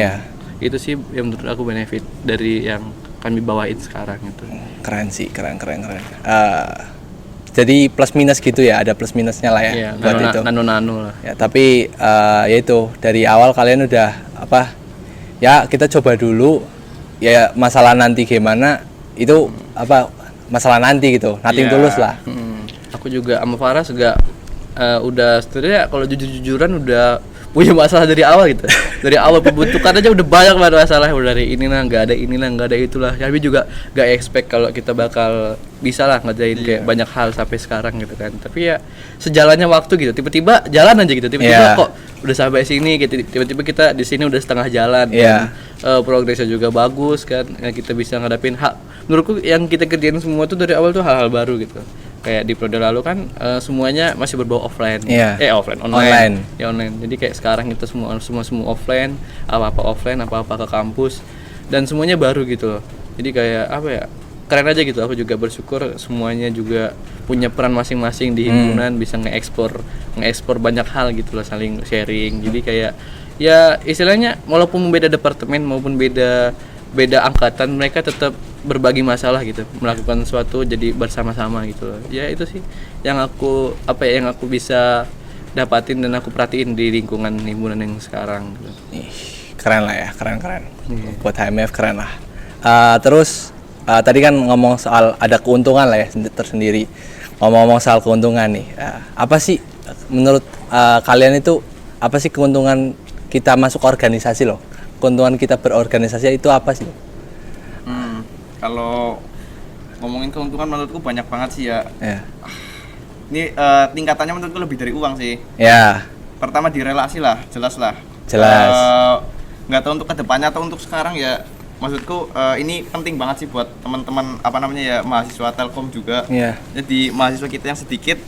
Speaker 2: Itu sih yang menurut aku benefit dari yang kami bawain sekarang itu.
Speaker 1: Keren sih, keren. Jadi plus minus gitu ya, ada plus minusnya lah ya. Buat itu. Nano lah. Ya, tapi ya itu dari awal kalian udah ya kita coba dulu. Ya masalah nanti gimana itu masalah nanti gitu. Nothing tulus lah.
Speaker 2: Aku juga sama Faras juga udah sebenarnya kalau jujur-jujuran udah punya masalah dari awal gitu. Dari awal pembentukan aja udah banyak banget masalah, udah dari nggak ada itulah. Tapi juga nggak expect kalau kita bakal bisa lah ngerjain kayak banyak hal sampai sekarang gitu kan. Tapi ya sejalannya waktu gitu, tiba-tiba jalan aja gitu, tiba-tiba kok udah sampai sini gitu, tiba-tiba kita di sini udah setengah jalan. Progresnya juga bagus kan, kita bisa ngadapin menurutku yang kita kerjain semua tuh dari awal tuh hal-hal baru gitu. Kayak di periode lalu kan semuanya masih berbau offline. Online. Ya online. Jadi kayak sekarang kita semua offline, apa-apa ke kampus dan semuanya baru gitu loh. Jadi kayak keren aja gitu. Aku juga bersyukur semuanya juga punya peran masing-masing di himpunan, bisa nge-explore banyak hal gitu loh, saling sharing. Jadi kayak ya istilahnya walaupun beda departemen maupun beda angkatan, mereka tetap berbagi masalah gitu, melakukan sesuatu jadi bersama-sama gitu loh. Ya itu sih yang aku bisa dapatin dan aku perhatiin di lingkungan himpunan yang sekarang gitu.
Speaker 1: Keren lah ya, keren. Buat HMF keren lah. Terus tadi kan ngomong soal ada keuntungan lah ya tersendiri. Ngomong-ngomong soal keuntungan nih, apa sih menurut kalian itu apa sih keuntungan kita masuk organisasi loh? Keuntungan kita berorganisasi itu apa sih?
Speaker 3: Kalau ngomongin keuntungan menurutku banyak banget sih ya. Ini tingkatannya menurutku lebih dari uang sih. Pertama di relasi lah, jelas. Nggak tahu untuk kedepannya atau untuk sekarang ya. Maksudku ini penting banget sih buat teman-teman mahasiswa Telkom juga. Jadi mahasiswa kita yang sedikit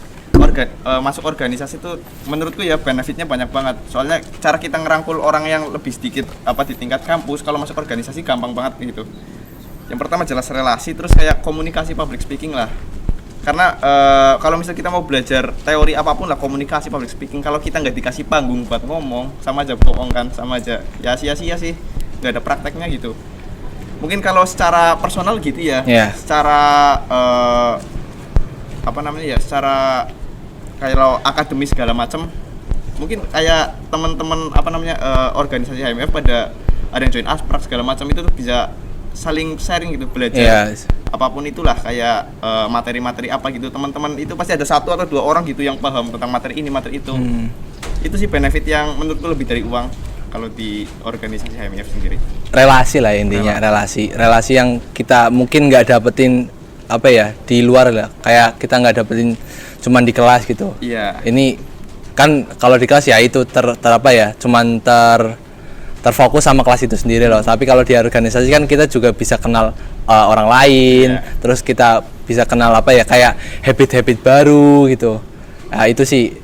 Speaker 3: masuk organisasi itu menurutku ya benefitnya banyak banget. Soalnya cara kita ngerangkul orang yang lebih sedikit di tingkat kampus, kalau masuk organisasi gampang banget gitu. Yang pertama jelas relasi, terus kayak komunikasi, public speaking lah. Karena kalau misalnya kita mau belajar teori apapun lah, komunikasi, public speaking, kalau kita nggak dikasih panggung buat ngomong, sama aja bohong kan, sama aja ya sia-sia sih, nggak ada prakteknya gitu. Mungkin kalau secara personal gitu ya, secara secara kalau akademis segala macam, mungkin kayak teman-teman organisasi HMF pada ada yang join asprak segala macam, itu tuh bisa saling sharing gitu, belajar apapun itulah, kayak materi-materi apa gitu. Teman-teman itu pasti ada 1 atau 2 orang gitu yang paham tentang materi ini, materi itu. Itu sih benefit yang menurutku lebih dari uang kalau di organisasi HMF sendiri. Relasi
Speaker 1: lah intinya, relasi yang kita mungkin nggak dapetin di luar lah, kayak kita nggak dapetin cuman di kelas gitu. Ini kan kalau di kelas ya itu cuman terfokus sama kelas itu sendiri loh. Tapi kalau di organisasi kan kita juga bisa kenal orang lain, terus kita bisa kenal kayak habit-habit baru gitu. Itu sih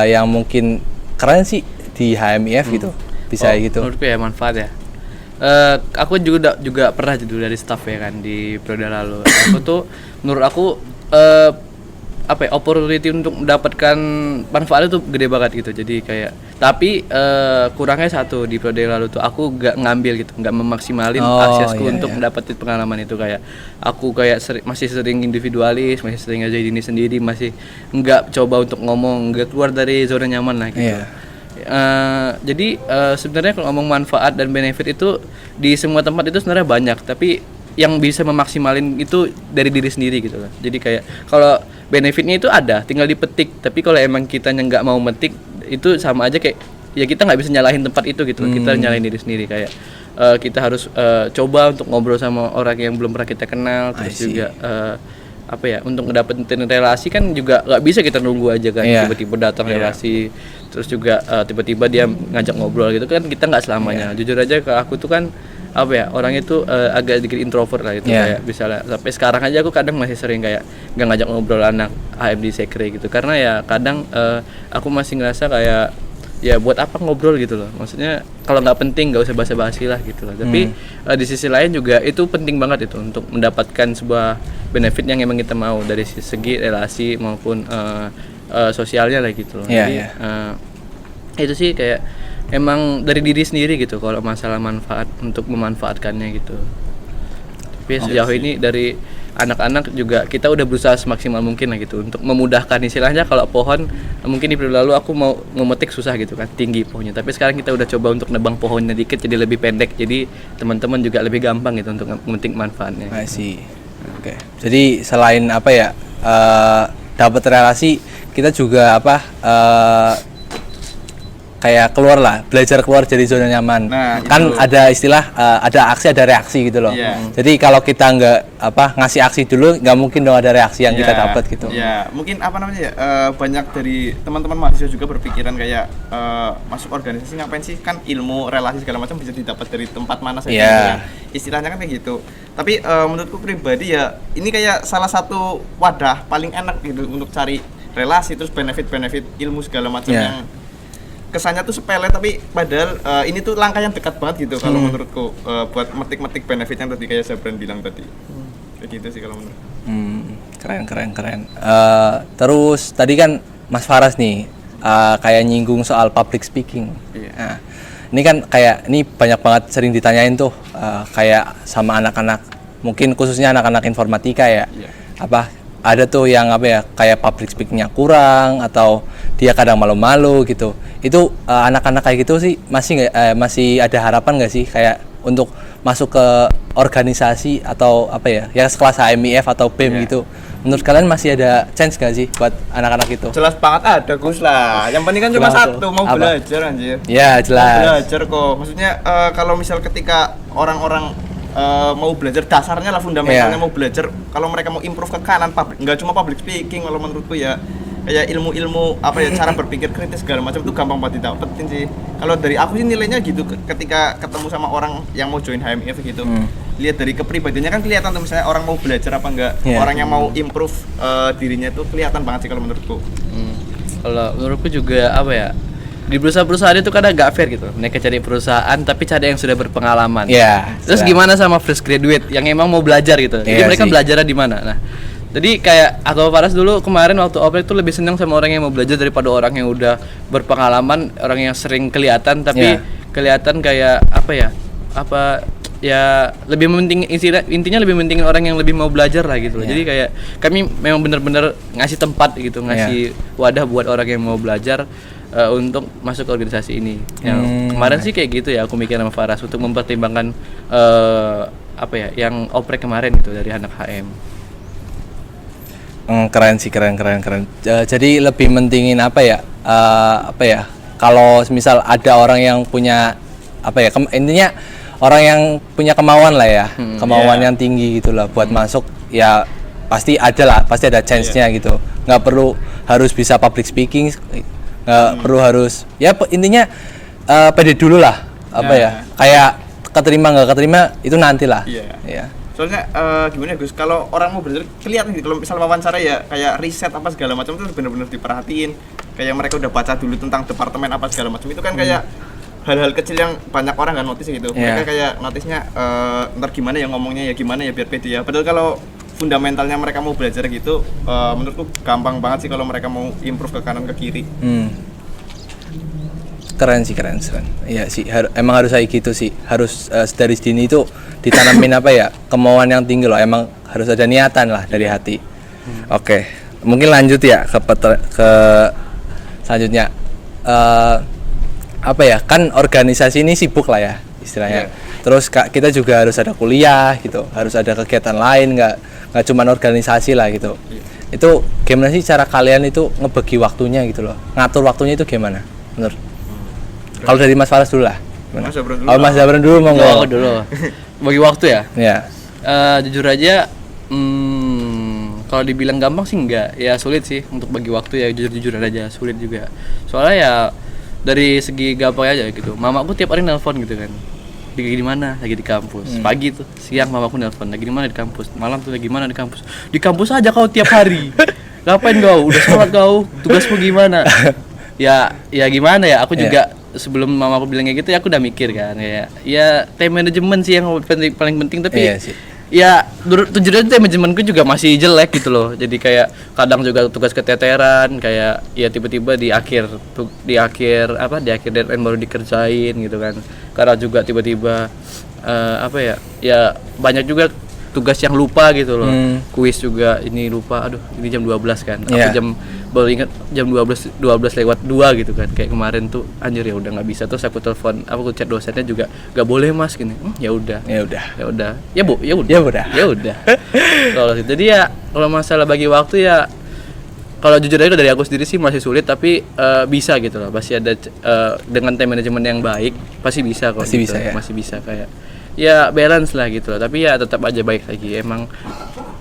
Speaker 1: yang mungkin keren sih di HMIF gitu, bisa gitu.
Speaker 2: Menurutku ya manfaat ya. Aku juga pernah jadi dari staff ya kan di periode lalu. Aku tuh menurut aku apa ya, opportunity untuk mendapatkan manfaat itu gede banget gitu. Jadi kayak tapi kurangnya satu di periode lalu tuh aku gak ngambil gitu, gak memaksimalin aksesku untuk mendapatkan pengalaman itu. Kayak aku kayak masih sering individualis, masih sering aja diri sendiri, masih nggak coba untuk ngomong, nggak keluar dari zona nyaman lah gitu. Jadi sebenarnya kalau ngomong manfaat dan benefit itu di semua tempat itu sebenarnya banyak, tapi yang bisa memaksimalin itu dari diri sendiri gitu loh. Jadi kayak kalau benefitnya itu ada, tinggal dipetik. Tapi kalau emang kitanya nggak mau metik, itu sama aja kayak ya kita nggak bisa nyalahin tempat itu gitu. Kita nyalahin diri sendiri. Kayak kita harus coba untuk ngobrol sama orang yang belum pernah kita kenal. Terus juga apa ya, untuk ngedapetin relasi kan juga nggak bisa kita nunggu aja kan. Tiba-tiba datang relasi, terus juga tiba-tiba dia ngajak ngobrol gitu kan, kita nggak selamanya. Jujur aja ke aku tuh kan apa ya, orangnya tuh agak sedikit introvert lah gitu. Kayak misalnya sampai sekarang aja aku kadang masih sering kayak nggak ngajak ngobrol anak HMD Sekre gitu, karena ya kadang aku masih ngerasa kayak ya buat apa ngobrol gitu loh, maksudnya kalau nggak penting nggak usah basa-basi lah gitu loh. Tapi di sisi lain juga itu penting banget itu untuk mendapatkan sebuah benefit yang emang kita mau dari segi relasi maupun sosialnya lah gitu loh. Jadi itu sih kayak emang dari diri sendiri gitu kalau masalah manfaat, untuk memanfaatkannya gitu. Tapi sejauh ini dari anak-anak juga kita udah berusaha semaksimal mungkin lah gitu untuk memudahkan. Istilahnya kalau pohon mungkin di periode lalu aku mau memetik susah gitu kan, tinggi pohonnya, tapi sekarang kita udah coba untuk nebang pohonnya dikit jadi lebih pendek, jadi teman-teman juga lebih gampang gitu untuk memetik manfaatnya.
Speaker 1: Oke. Jadi selain apa ya, dapat relasi, kita juga apa, kayak belajar keluar dari zona nyaman. Kan itu ada istilah ada aksi ada reaksi gitu loh. Jadi kalau kita nggak ngasih aksi dulu, nggak mungkin dong ada reaksi yang kita dapat gitu.
Speaker 3: Mungkin banyak dari teman-teman mahasiswa juga berpikiran kayak masuk organisasi ngapain sih, kan ilmu relasi segala macam bisa didapat dari tempat mana saja. Kan? Istilahnya kan kayak gitu. Tapi menurutku pribadi ya ini kayak salah satu wadah paling enak gitu untuk cari relasi, terus benefit ilmu segala macam yang kesannya tuh sepele, tapi padahal ini tuh langkah yang dekat banget gitu kalau menurutku, buat metik-metik benefit yang tadi kayak Sabran bilang tadi. Kayak gitu sih kalau menurut.
Speaker 1: Keren. Terus tadi kan Mas Faras nih kayak nyinggung soal public speaking. Nah, ini kan kayak ini banyak banget sering ditanyain tuh kayak sama anak-anak, mungkin khususnya anak-anak informatika ya. Ada tuh yang kayak public speakingnya kurang atau dia kadang malu-malu gitu. Itu anak-anak kayak gitu sih masih ada harapan nggak sih kayak untuk masuk ke organisasi atau ya sekelas HMIF atau BEM gitu. Menurut kalian masih ada chance nggak sih buat anak-anak itu?
Speaker 3: Jelas banget ada, Gus lah. Yang penting kan cuma satu, mau belajar anjir.
Speaker 1: Ya jelas.
Speaker 3: Mau belajar kok. Maksudnya kalau misal ketika orang-orang mau belajar dasarnya lah, fundamentalnya mau belajar, kalau mereka mau improve ke kanan, nggak cuma public speaking, kalau menurutku ya kayak ilmu-ilmu cara berpikir kritis segala macam itu gampang banget didapetin sih. Kalau dari aku sih nilainya gitu, ketika ketemu sama orang yang mau join HMIF gitu, lihat dari kepribadiannya kan kelihatan tuh, misalnya orang mau belajar apa enggak, orang yang mau improve dirinya itu kelihatan banget sih kalau menurutku.
Speaker 2: Kalau menurutku juga di perusahaan itu kadang gak fair gitu. Mereka cari perusahaan tapi cari yang sudah berpengalaman. Terus gimana sama fresh graduate yang emang mau belajar gitu. Jadi mereka belajarnya di mana? Nah, jadi kayak aku Faras dulu kemarin waktu oprek itu lebih senang sama orang yang mau belajar daripada orang yang udah berpengalaman, orang yang sering kelihatan tapi kelihatan kayak lebih penting, intinya lebih pentingin orang yang lebih mau belajar lah gitu. Jadi kayak kami memang benar-benar ngasih tempat gitu, ngasih wadah buat orang yang mau belajar untuk masuk ke organisasi ini. Yang kemarin sih kayak gitu ya, aku mikir sama Faras untuk mempertimbangkan yang oprek kemarin gitu dari anak HM.
Speaker 1: Keren sih, keren. Jadi lebih mentingin kalau misal ada orang yang punya intinya orang yang punya kemauan lah ya, kemauan yang tinggi gitu lah buat masuk, ya pasti ada chance-nya gitu. Nggak perlu harus bisa public speaking, nggak perlu harus intinya pede dulu lah, kayak keterima nggak keterima itu nanti lah.
Speaker 3: Soalnya gimana Gus, kalau orang mau belajar kelihatan gitu, kalau misal wawancara ya kayak riset apa segala macam itu benar-benar diperhatiin, kayak mereka udah baca dulu tentang departemen apa segala macam, itu kan kayak hal-hal kecil yang banyak orang nggak notice gitu. Mereka kayak notice-nya ntar gimana ya ngomongnya ya, gimana ya biar pede ya. Padahal kalau fundamentalnya mereka mau belajar gitu, menurutku gampang banget sih kalau mereka mau improve ke kanan ke kiri.
Speaker 1: Keren. Iya sih, emang harus kayak gitu sih. Harus dari dini itu ditanamin apa ya, kemauan yang tinggi loh. Emang harus ada niatan lah dari hati. Oke, mungkin lanjut ya ke selanjutnya. Apa ya, kan organisasi ini sibuk lah ya istilahnya. Terus kita juga harus ada kuliah gitu, harus ada kegiatan lain, nggak cuma organisasi lah gitu. Itu gimana sih cara kalian itu ngebagi waktunya gitu loh, ngatur waktunya itu gimana menurut? Kalau dari Mas Faras dulu lah.
Speaker 3: Mas Zabran dulu.
Speaker 1: Oh, Mas Zabran dulu monggo.
Speaker 2: Aku dulu. Bagi waktu ya?
Speaker 1: Ya.
Speaker 2: Jujur aja, kalau dibilang gampang sih enggak, ya sulit sih untuk bagi waktu ya, jujur aja sulit juga. Soalnya ya dari segi gampang aja gitu. Mamaku tiap hari nelpon gitu kan. Lagi di mana? Lagi di kampus. Pagi tuh, siang mamaku nelpon, lagi di mana di kampus. Malam tuh lagi mana di kampus. Di kampus aja kau tiap hari. Ngapain kau? Udah sholat kau? Tugasmu gimana? Ya gimana ya? Aku juga sebelum mamaku bilang kayak gitu ya aku udah mikir kan kayak ya time management sih yang paling penting, tapi
Speaker 1: iya sih.
Speaker 2: Ya jujur aja time managementku juga masih jelek gitu loh. Jadi kayak kadang juga tugas keteteran, kayak ya tiba-tiba di akhir deadline baru dikerjain gitu kan. Karena juga tiba-tiba ya banyak juga tugas yang lupa gitu loh. Kuis juga ini lupa, aduh ini jam 12 kan. Aku baru ingat jam 12 lewat 2 gitu kan. Kayak kemarin tuh anjir ya udah nggak bisa, terus aku telepon, aku chat dosennya juga nggak boleh Mas gini. Ya udah. Kalau jadi ya kalau masalah bagi waktu ya, kalau jujur aja dari aku sendiri sih masih sulit, tapi bisa gitu loh. Pasti ada dengan time management yang baik pasti bisa kok.
Speaker 1: Masih
Speaker 2: gitu.
Speaker 1: bisa ya.
Speaker 2: Masih bisa kayak ya balance lah gitu loh. Tapi ya tetap aja baik lagi. Emang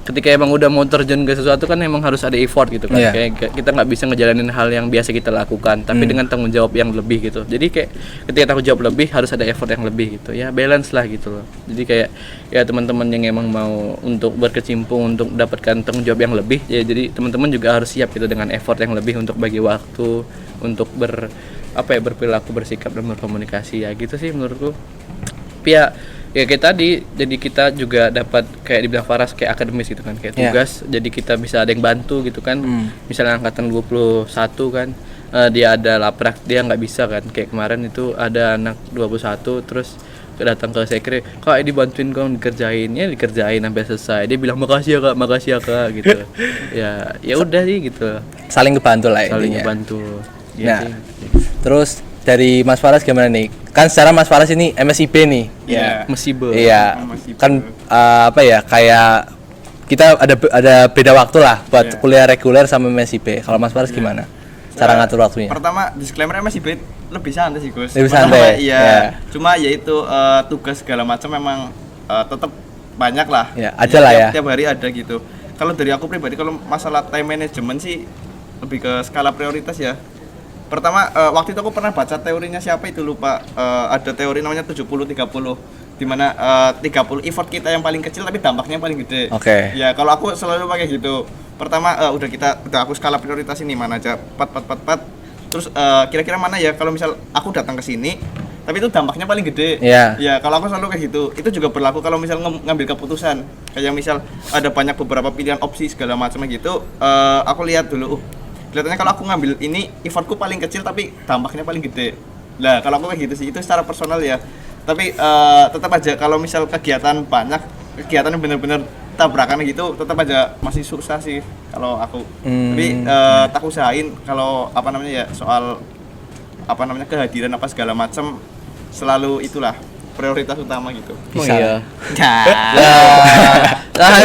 Speaker 2: ketika emang udah mau terjun ke sesuatu kan emang harus ada effort gitu kan. Kayak kita nggak bisa ngejalanin hal yang biasa kita lakukan, tapi dengan tanggung jawab yang lebih gitu. Jadi kayak ketika tanggung jawab lebih harus ada effort yang lebih gitu. Ya balance lah gitu loh. Jadi kayak ya teman-teman yang emang mau untuk berkecimpung untuk mendapatkan tanggung jawab yang lebih, ya jadi teman-teman juga harus siap gitu dengan effort yang lebih untuk bagi waktu, untuk berperilaku, bersikap dan berkomunikasi ya gitu sih menurutku. Tapi ya kayak tadi, jadi kita juga dapat kayak dibilang Faras kayak akademis gitu kan, kayak tugas, jadi kita bisa ada yang bantu gitu kan. Misalnya angkatan 21 kan, dia ada laprak, dia nggak bisa kan, kayak kemarin itu ada anak 21 terus datang ke sekre, kak dibantuin kau dikerjain sampai selesai. Dia bilang makasih ya kak gitu. ya udah sih gitu,
Speaker 1: Saling ngebantu lah
Speaker 2: saling
Speaker 1: intinya.
Speaker 2: ngebantu ya
Speaker 1: Nah,
Speaker 2: sih.
Speaker 1: terus dari Mas Faras gimana nih? Kan secara Mas Faras ini MSIP nih.
Speaker 3: Iya.
Speaker 2: Musibah.
Speaker 1: Iya.
Speaker 3: MSIP.
Speaker 1: Kan kayak kita ada beda waktu lah buat kuliah reguler sama MSIP. Kalau Mas Faras gimana? Cara ngatur waktunya?
Speaker 3: Pertama disclaimer MSIP lebih santai sih Gus.
Speaker 1: Lebih santai.
Speaker 3: Iya. Cuma ya itu tugas segala macam memang tetap banyak lah.
Speaker 1: Ya, ada lah ya.
Speaker 3: Tiap hari ada gitu. Kalau dari aku pribadi, kalau masalah time management sih lebih ke skala prioritas ya. Pertama, waktu itu aku pernah baca teorinya siapa itu lupa. Ada teori namanya 70-30, di mana 30 effort kita yang paling kecil tapi dampaknya paling gede.
Speaker 1: Oke.
Speaker 3: Ya kalau aku selalu pakai gitu. Pertama udah aku skala prioritas ini mana aja 4. Terus kira-kira mana ya kalau misal aku datang ke sini tapi itu dampaknya paling gede.
Speaker 1: Iya.
Speaker 3: Ya kalau aku selalu kayak gitu. Itu juga berlaku kalau misal ngambil keputusan. Kayak misal ada banyak beberapa pilihan opsi segala macam gitu. Aku lihat dulu. Kelihatannya kalau aku ngambil ini effortku paling kecil tapi dampaknya paling gede. Lah kalau aku kayak gitu sih, itu secara personal ya. Tapi tetap aja kalau misal kegiatan banyak, kegiatan yang benar-benar tabrakan gitu, tetap aja masih susah sih kalau aku. Tapi tak usahain kalau soal kehadiran apa segala macam selalu itulah prioritas utama gitu.
Speaker 1: Bisa.
Speaker 2: Iya.
Speaker 3: Nah,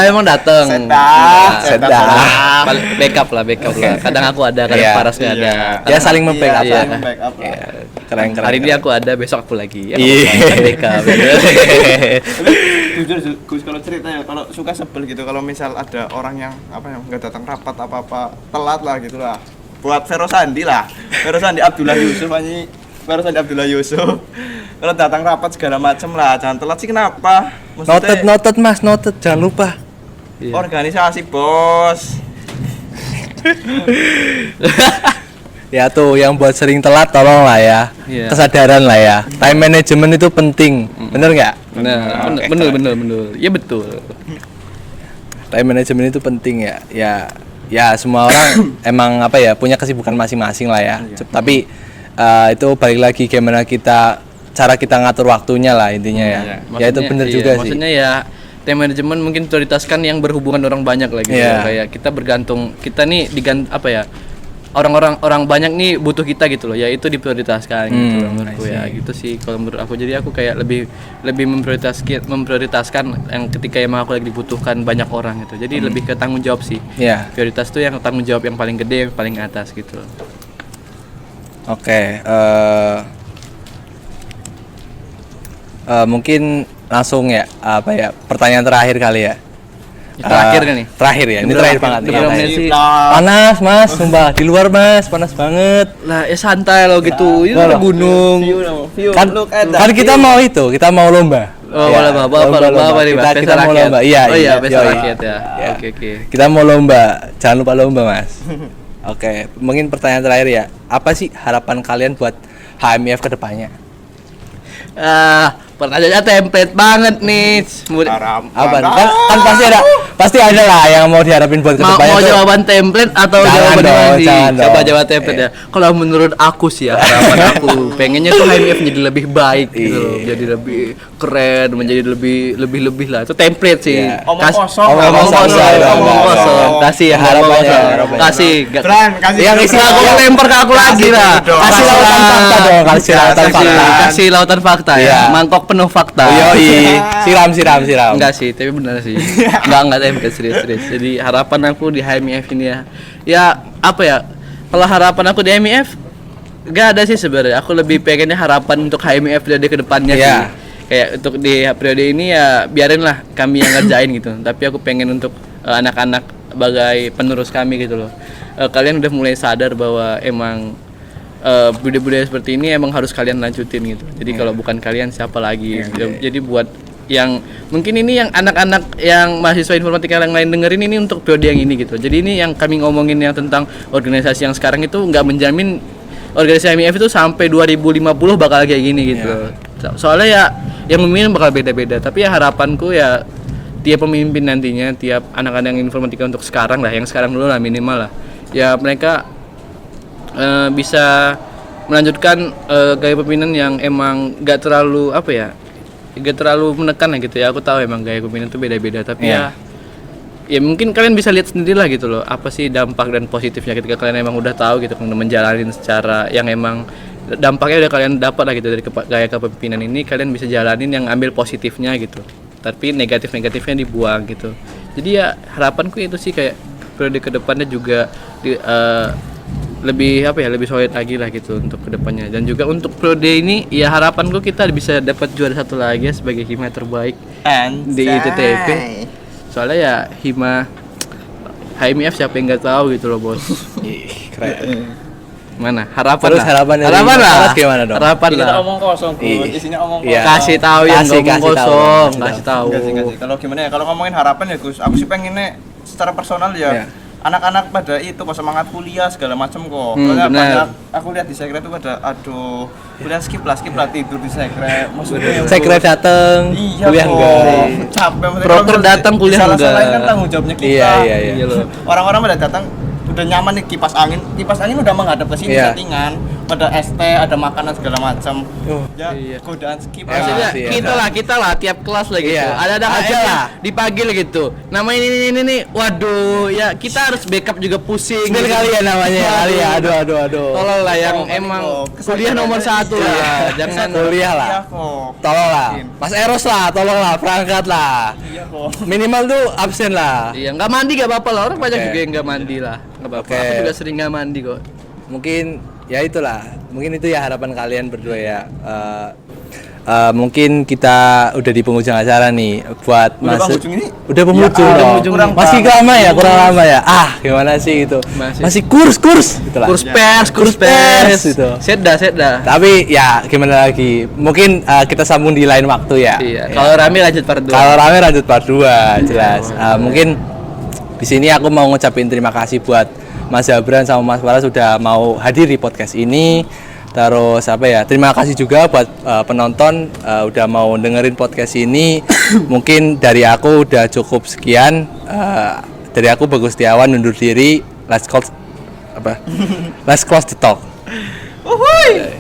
Speaker 2: emang datang.
Speaker 3: Sedah.
Speaker 2: Backup lah. Kadang aku ada, kadang Faras nggak ada.
Speaker 1: Ya saling membackup
Speaker 3: Iya,
Speaker 1: lah.
Speaker 3: saling membackup lah.
Speaker 1: Iya. Keren.
Speaker 2: Hari ini aku ada, besok aku lagi. Ya,
Speaker 1: Iya.
Speaker 2: kan backup.
Speaker 3: Tapi jujur Gus, kalau cerita ya, kalau suka sebel gitu kalau misal ada orang yang nggak datang rapat apa telat lah gitu lah. Buat Vero Sandi Abdullah Yusuf kalau datang rapat segala macem lah, jangan telat sih. Kenapa?
Speaker 1: Noted Mas, jangan lupa.
Speaker 3: Organisasi bos.
Speaker 1: Ya tuh yang buat sering telat tolong lah ya.
Speaker 2: Iya.
Speaker 1: Kesadaran lah ya. Time management itu penting. Bener nggak?
Speaker 2: Bener. Ya betul.
Speaker 1: time management itu penting ya. Ya semua orang emang apa ya punya kesibukan masing-masing lah ya. Tapi itu balik lagi gimana cara kita ngatur waktunya lah intinya ya. Ya itu benar juga sih.
Speaker 2: Maksudnya ya time management mungkin prioritaskan yang berhubungan orang banyak lagi gitu. Kayak kita bergantung, kita nih apa ya, orang banyak nih butuh kita gitu loh, ya itu diprioritaskan gitu loh menurutku ya gitu sih kalau menurut aku. Jadi aku kayak lebih memprioritaskan yang ketika emang aku lagi dibutuhkan banyak orang gitu. Jadi lebih ke tanggung jawab sih. Prioritas tuh yang tanggung jawab yang paling gede, yang paling atas gitu.
Speaker 1: Oke, mungkin langsung ya apa ya pertanyaan terakhir kali ya.
Speaker 2: Terakhir kan nih?
Speaker 1: Terakhir ya, ini terakhir banget.
Speaker 2: Panas
Speaker 1: mas, sumpah di luar mas, panas banget.
Speaker 2: Lah ya santai loh gitu, itu ada gunung.
Speaker 1: Kan kita mau lomba.
Speaker 2: Oh lomba nih mas?
Speaker 1: Kita mau lomba, iya.
Speaker 2: Pesta rakyat ya. Oke.
Speaker 1: Kita mau lomba, jangan lupa lomba mas. Oke, mungkin pertanyaan terakhir ya, apa sih harapan kalian buat HMIF kedepannya?
Speaker 2: Pertanyaannya template banget nih.
Speaker 1: Apa? Kan pasti ada lah yang mau diharapin buat kedepannya.
Speaker 2: Mau jawaban template atau jawaban
Speaker 1: dong.
Speaker 2: Coba jawab template ya. Kalau menurut aku sih ya, harapan aku pengennya tuh HMIF menjadi lebih baik gitu loh. Jadi lebih keren, menjadi lebih lah. Itu template sih.
Speaker 3: Omong kosong.
Speaker 2: Kasih ya harapannya. Kasih.
Speaker 1: Yang isi
Speaker 2: aku lempar ke aku lagi lah.
Speaker 1: Kasih lautan fakta dong.
Speaker 2: Kasih lautan fakta ya. Mangkok penuh fakta.
Speaker 1: Siram.
Speaker 2: Enggak sih, tapi benar sih. Enggak template serius. Jadi harapan aku di HMIF ini ya. Ya apa ya? Kalau harapan aku di HMIF enggak ada sih sebenarnya. Aku lebih pengennya harapan untuk HMIF dari kedepannya sih. Kayak untuk di periode ini ya biarinlah kami yang ngerjain gitu. Tapi aku pengen untuk anak-anak sebagai penerus kami gitu loh. Kalian udah mulai sadar bahwa emang budaya-budaya seperti ini emang harus kalian lanjutin gitu. Jadi kalau bukan kalian siapa lagi? Jadi buat yang mungkin ini yang anak-anak yang mahasiswa informatika yang lain dengerin ini untuk periode yang ini gitu. Jadi ini yang kami ngomongin yang tentang organisasi yang sekarang itu nggak menjamin organisasi HMIF itu sampai 2050 bakal kayak gini gitu. Soalnya ya yang memimpin bakal beda-beda. Tapi ya harapanku ya tiap pemimpin nantinya, tiap anak-anak yang informatika untuk sekarang lah, yang sekarang dulu lah minimal lah. Ya mereka bisa melanjutkan gaya pemimpinan yang emang gak terlalu apa ya, gak terlalu menekan lah gitu ya. Aku tahu emang gaya pemimpinan itu beda-beda, tapi ya mungkin kalian bisa lihat sendiri lah gitu loh, apa sih dampak dan positifnya ketika kalian emang udah tahu gitu, menjalani secara yang emang dampaknya udah kalian dapat lah gitu dari gaya kepemimpinan ini. Kalian bisa jalanin yang ambil positifnya gitu, tapi negatifnya dibuang gitu. Jadi ya harapanku itu sih kayak periode kedepannya juga lebih apa ya, lebih solid lagi lah gitu untuk kedepannya. Dan juga untuk periode ini ya harapanku kita bisa dapat juara satu lagi ya, sebagai hima terbaik di ITTP. Soalnya ya HMIF siapa yang nggak tahu gitu loh bos.
Speaker 1: Keren.
Speaker 2: Mana harapan
Speaker 1: Terus
Speaker 2: lah.
Speaker 1: harapan
Speaker 2: lah
Speaker 1: gimana dong?
Speaker 2: Harapan lah.
Speaker 3: Kita omong kosong, isinya omong kosong.
Speaker 2: Kasih tahu yang ngomong kosong, kasih tahu.
Speaker 3: Kalau gimana ya, kalau ngomongin harapan ya Gus, aku sih pengennya secara personal ya anak-anak pada itu kok semangat kuliah segala macam kok. Soalnya banyak aku lihat di sekret itu pada kuliah skip lah tidur di sekret. Maksudnya
Speaker 1: sekret dateng, kuliah enggak.
Speaker 3: Capek.
Speaker 2: Proker datang kuliah enggak.
Speaker 3: Salah kan tanggung jawabnya kita.
Speaker 1: Iya.
Speaker 3: Orang-orang pada datang udah nyaman nih, kipas angin udah menghadap ke sini settingan, ada ST, ada makanan segala macam. Godaan skip.
Speaker 2: Maksudnya kita lah tiap kelas lah gitu. Ada aja lah dipanggil gitu. Nama ini nih. Waduh, ya kita harus backup juga pusing.
Speaker 1: Skill kali ya namanya kali ya. Aduh.
Speaker 2: Tolong lah yang emang kuliah nomor 1 lah. Jangan
Speaker 1: kuliah lah. Tolong lah. Mas Eros lah, tolong lah, perangkat lah. Minimal tuh absen lah.
Speaker 2: Iya, enggak mandi enggak apa-apa lah. Orang banyak juga yang enggak mandi lah. Enggak apa-apa. Aku juga sering enggak mandi kok.
Speaker 1: Mungkin ya itulah, mungkin itu ya harapan kalian berdua ya. Mungkin kita udah di penghujung acara nih buat masuk. Udah penghujung dong. Masih kurang lama ya. Gimana sih itu? Masih kurs itulah.
Speaker 2: Kurs pers gitu. Seda.
Speaker 1: Tapi ya gimana lagi? Mungkin kita sambung di lain waktu ya.
Speaker 2: Iya. Kalau rame lanjut part 2. Jelas. Mungkin di sini aku mau ngucapin terima kasih buat Mas Zabran sama Mas Farah sudah mau hadir di podcast ini.
Speaker 1: Terus apa ya? Terima kasih juga buat penonton udah mau dengerin podcast ini. Mungkin dari aku udah cukup sekian. Dari aku Bagus Setiawan undur diri. Let's close the talk.
Speaker 3: Uhuy.